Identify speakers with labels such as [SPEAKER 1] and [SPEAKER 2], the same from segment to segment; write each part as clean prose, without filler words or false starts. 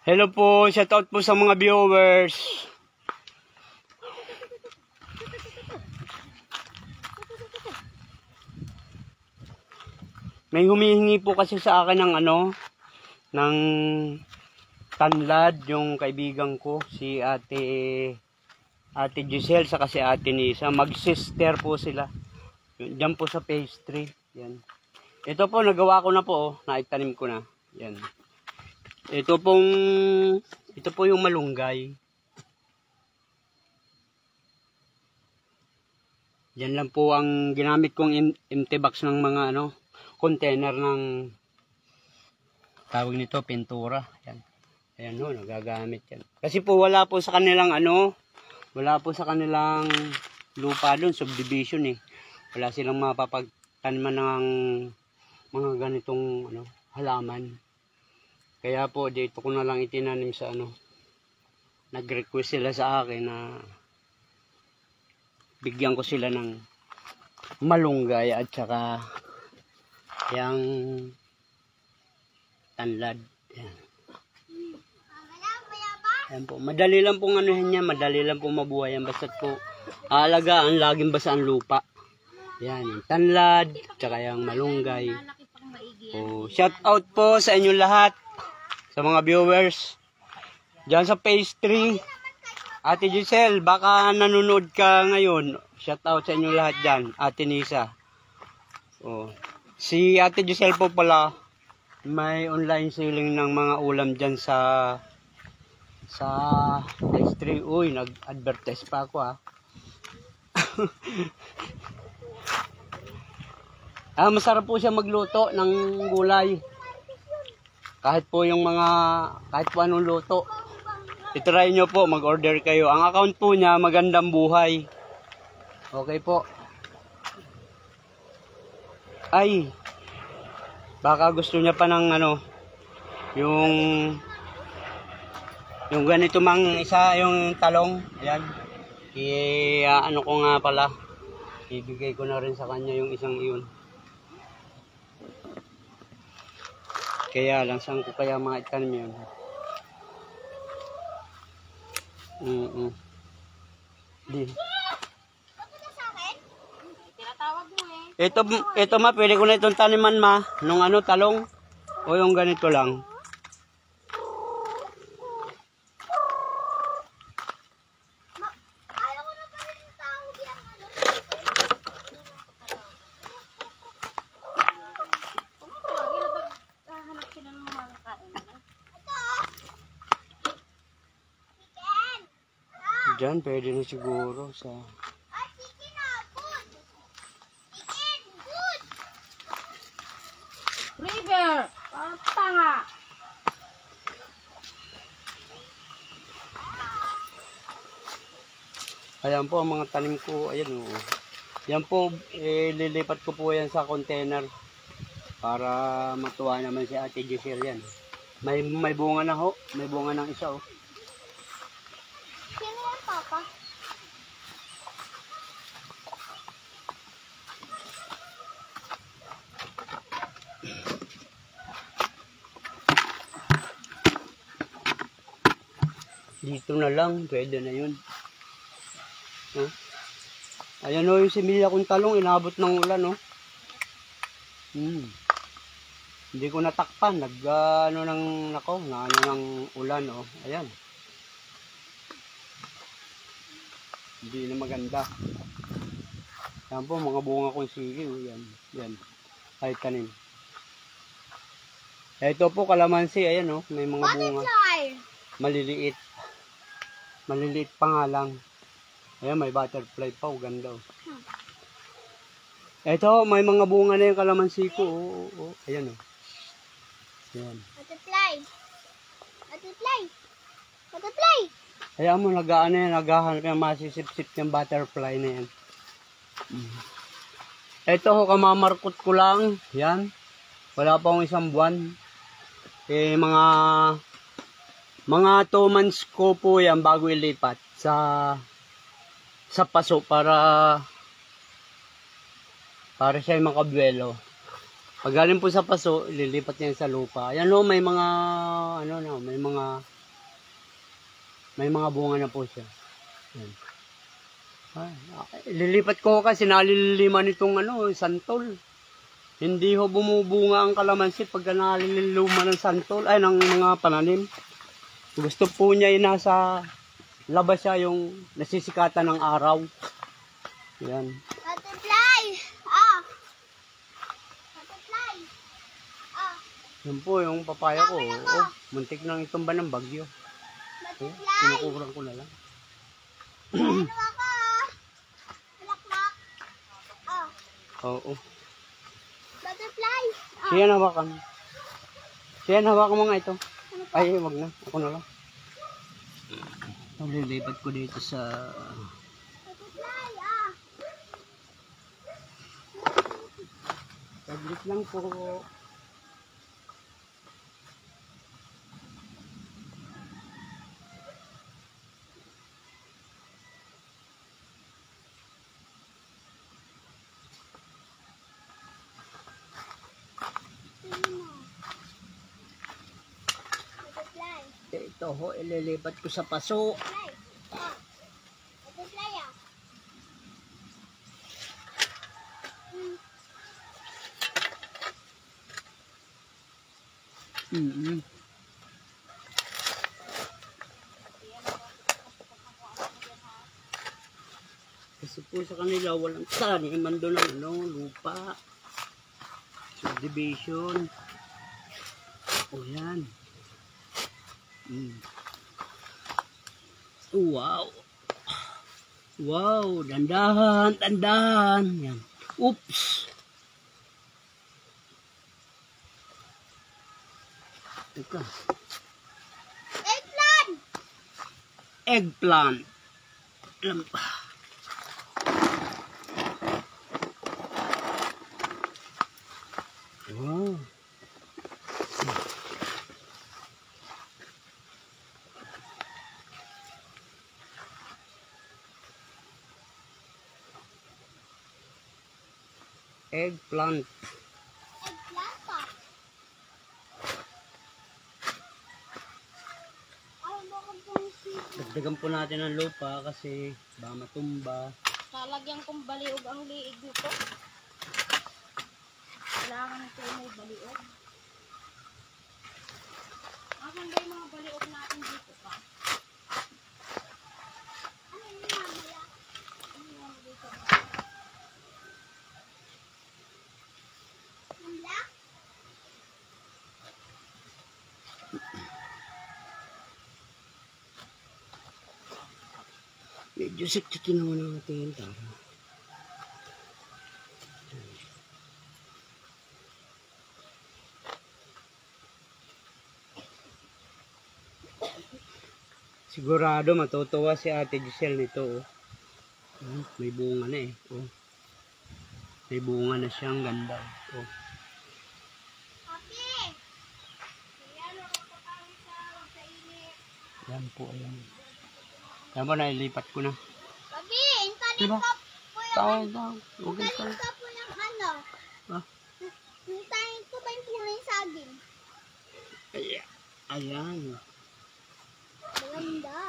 [SPEAKER 1] Hello po, shoutout po sa mga viewers. May humihingi po kasi sa akin ng ng tanlad yung kaibigan ko, si Ate Giselle saka si Ate Nisa. Mag-sister po sila. Diyan po sa phase 3. Yan. Ito po, nagawa ko na po. Naitanim ko na. Yan. Ito po yung malunggay. Yan lang po ang ginamit kong empty box ng mga container ng tawag nito, pintura. Yan. Ayan ho, nagagamit yan. Kasi po wala po sa kanilang wala po sa kanilang lupa doon, subdivision eh. Wala silang mapapagtaniman ng mga ganitong halaman. Kaya po dito ko na lang itinanim sa nag-request sila sa akin na bigyan ko sila ng malunggay at saka yung tanlad. Yan. Yan po. Madali lang pong niya, madali lang pong mabuhay yan. Basta po aalagaan, laging basa ang lupa. Yan, yung tanlad, tsaka yung malunggay. Oh, shout out po sa inyo lahat, sa mga viewers diyan sa phase 3. Ate Giselle, baka nanonood ka ngayon. Shout out sa inyo lahat diyan. Ate Nisa. Oh. Si Ate Giselle po pala, may online selling ng mga ulam diyan sa phase 3. Uy, nag-advertise pa ako ha. Masarap po siya magluto ng gulay. Kahit po anong luto. I-try nyo po, mag-order kayo. Ang account po niya, Magandang Buhay. Okay po. Ay, baka gusto niya pa ng yung ganito mang isa, yung talong. Ayan. Ko nga pala. Ibigay ko na rin sa kanya yung isang iyon. Kaya lang, saan ko kaya mga itanim yun? Di. Ito ma, pwede ko na itong taniman ma. Nung talong. O yung ganito lang. Diyan, pwede na siguro sa...
[SPEAKER 2] River! Tanga!
[SPEAKER 1] Ayan po ang mga tanim ko. Ayan o. Yan po, lilipat ko po yan sa container. Para matuwa naman si Ate Giselle yan. May bunga na ho. May bunga ng isa o.
[SPEAKER 2] Papa.
[SPEAKER 1] Dito na lang, pwede na yun. Ayan o, yung similya kong talong, inabot ng ulan o. Hindi ko natakpan, ng ulan o. Ayan. Hindi na maganda. Yan po, mga bunga kong sili. Yan. Yan. Kahit kanin. Ito po, kalamansi. Ayan o. May mga bunga. Maliliit. Maliliit pa nga lang. Ayan, may butterfly pa. Ganda o. Ito, may mga bunga na yung kalamansi ko. Ayan o. Ayan.
[SPEAKER 2] Butterfly. Butterfly. Butterfly.
[SPEAKER 1] Ayan mo, naghahanap yung masisip-sip ng butterfly na yan. Ito ho, kamamarkot ko lang. Yan. Wala pa akong isang buwan. Mga 2 months ko po yan bago ilipat sa paso para siya yung makabuelo. Pag galing po sa paso, ililipat niya sa lupa. Ayan ho, may mga ano na, may mga bunga na po siya. Yan. Lilipat ko kasi naliliman itong santol. Hindi ho bumubunga ang kalamansi pag naliluma ng santol, ay ng mga pananim. Gusto po niya yung nasa labas siya, yung nasisikatan ng araw. Yan.
[SPEAKER 2] Butterfly! Ah! Butterfly! Ah!
[SPEAKER 1] Yan po yung papaya ko. Oh, muntik nang itumba ng bagyo.
[SPEAKER 2] Butterfly!
[SPEAKER 1] Kinukurang ko na lang.
[SPEAKER 2] Ano ako? Bulaklak! Ah!
[SPEAKER 1] Oo.
[SPEAKER 2] Butterfly! Ah!
[SPEAKER 1] Siya hawakan. Siya hawakan mo nga ito. Ay, wag na. Ako na lang. Lilipat ko dito sa...
[SPEAKER 2] Butterfly! Ah!
[SPEAKER 1] Tablet lang po.
[SPEAKER 2] Butterfly!
[SPEAKER 1] Ito ho, ililipat ko sa paso.
[SPEAKER 2] Butterfly! Ah! Butterfly! Ah!
[SPEAKER 1] Kasi po sa kanila walang taniman doon ng lupa. Subdivision. O yan. Wow. Wow, dandahan, dandahan. Yan. Oops. Teka.
[SPEAKER 2] Eggplant!
[SPEAKER 1] Eggplant. Wow. Eggplant.
[SPEAKER 2] Eggplant pa! Ay, bakit pong sisi?
[SPEAKER 1] Dagdagan po natin ang lupa kasi baka matumba.
[SPEAKER 2] Lalagyan kong baliog ang liig nito. Kailangan ito may baliog. Asan ba yung mga baliog natin dito pa? Ano yung mamaya? Ano yung dito? Yung black?
[SPEAKER 1] Medyo siksikin naman natin. Tara. Sigurado matutuwa si Ate Giselle nito. Oh. May bunga na eh. Oh. May bunga na siyang ganda. Oh.
[SPEAKER 2] Papi! Ayan, nakapatawin sa init.
[SPEAKER 1] Yan po, ayan. Yan po, nailipat ko na.
[SPEAKER 2] Papi, intanin
[SPEAKER 1] Diba?
[SPEAKER 2] ka po yung...
[SPEAKER 1] Tawag. Okay ka.
[SPEAKER 2] Intanin ka po yung ano.
[SPEAKER 1] Ah.
[SPEAKER 2] Intanin ko ba yung puro yung saging?
[SPEAKER 1] Ayan.
[SPEAKER 2] Maganda.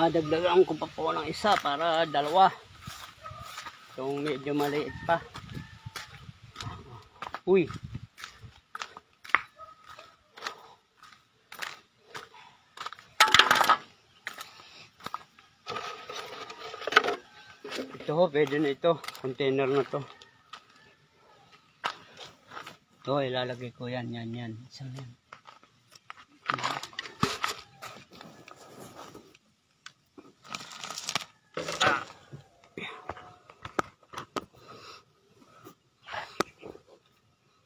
[SPEAKER 1] Dagdagan ko pa po ng isa para dalawa. Itong medyo maliit pa. Uy. Ito ho, pwede na ito. Container na to. Ito, ilalagay ko yan, yan. Isang yan.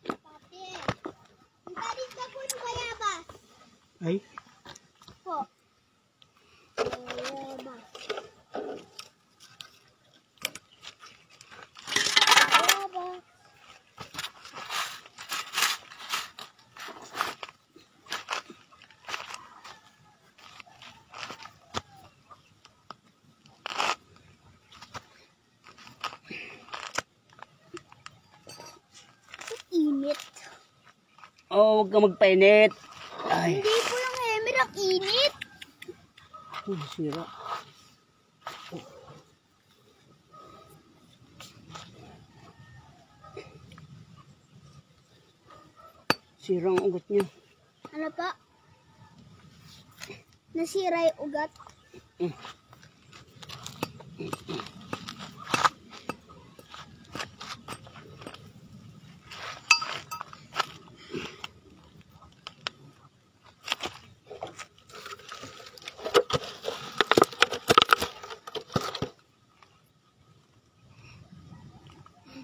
[SPEAKER 2] Papi, intanin ka po yung bayabas.
[SPEAKER 1] Ay,
[SPEAKER 2] Po. Bayabas.
[SPEAKER 1] Oh, huwag ka magpainit. Ay.
[SPEAKER 2] Hindi po yung Emir ang init.
[SPEAKER 1] Sira. Sira ang ugat niya.
[SPEAKER 2] Ano pa? Nasira yung ugat.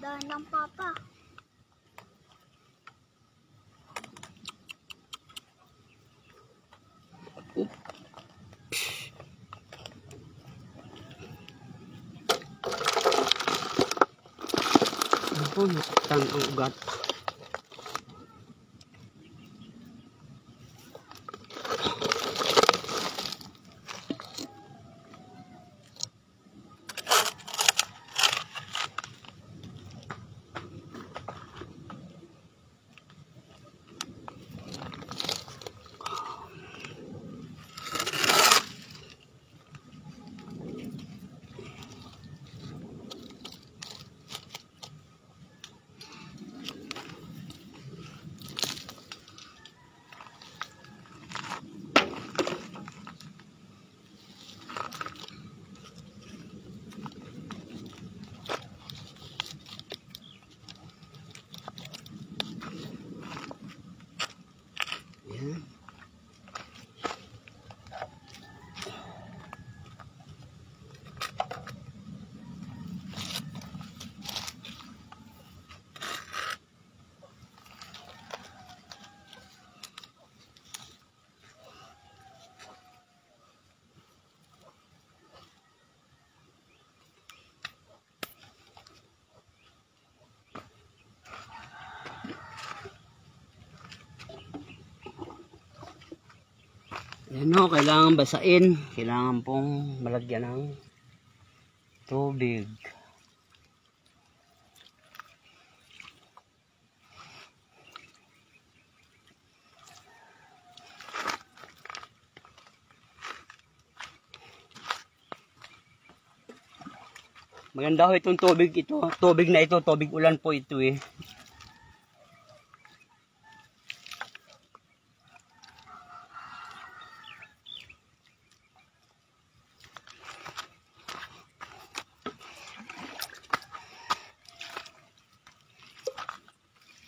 [SPEAKER 2] Dahan lang, Papa.
[SPEAKER 1] Ako, nasaktan ang ugat. Yan. Yan o, kailangan basain. Kailangan pong malagyan ng tubig. Maganda ho itong tubig ito. Tubig na ito, tubig ulan po ito eh.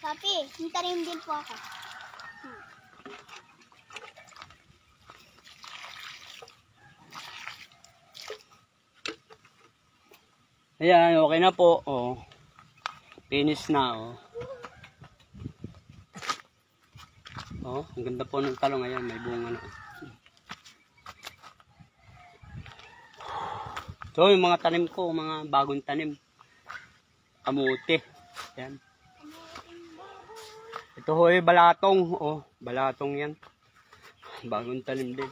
[SPEAKER 2] Papi, hintarin din po ako.
[SPEAKER 1] Ayan, okay na po. Oh. Finish na. Oh. Oh, ang ganda po ng talong. Ayan, may bunga na. So, yung mga tanim ko, mga bagong tanim. Kamuti. Ayan. Ito ho ay balatong. Oh, balatong yan. Bagong tanim din.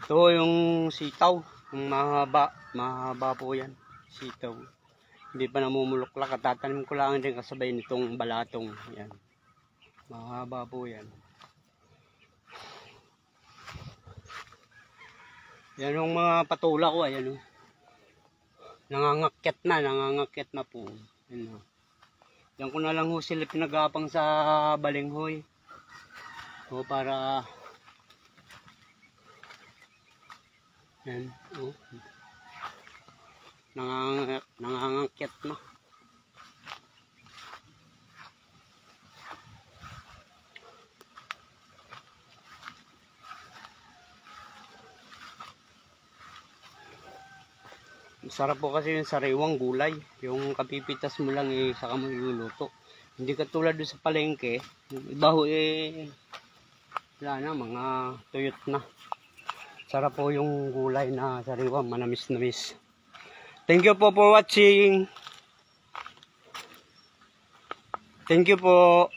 [SPEAKER 1] Ito yung sitaw, yung mahaba po yan, sitaw. Hindi pa namumuluklak, katatanim ko lang din kasabay nitong balatong. Yan. Mahaba po yan. Yan yung mga patula ko, ayan o. Nangangakyat na po. Yan o. Yan ko na lang ho sila pinagapang sa balinghoy. O para... Yan, oh. Nangangakyat na. Sarap po kasi yung sariwang gulay. Yung kapipitas mo lang eh, saka mo iluluto. Hindi katulad doon sa palengke. Yung iba ho eh, wala na, mga tuyot na. Sarap po yung gulay na sariwang, manamis-namis. Thank you po for watching. Thank you po.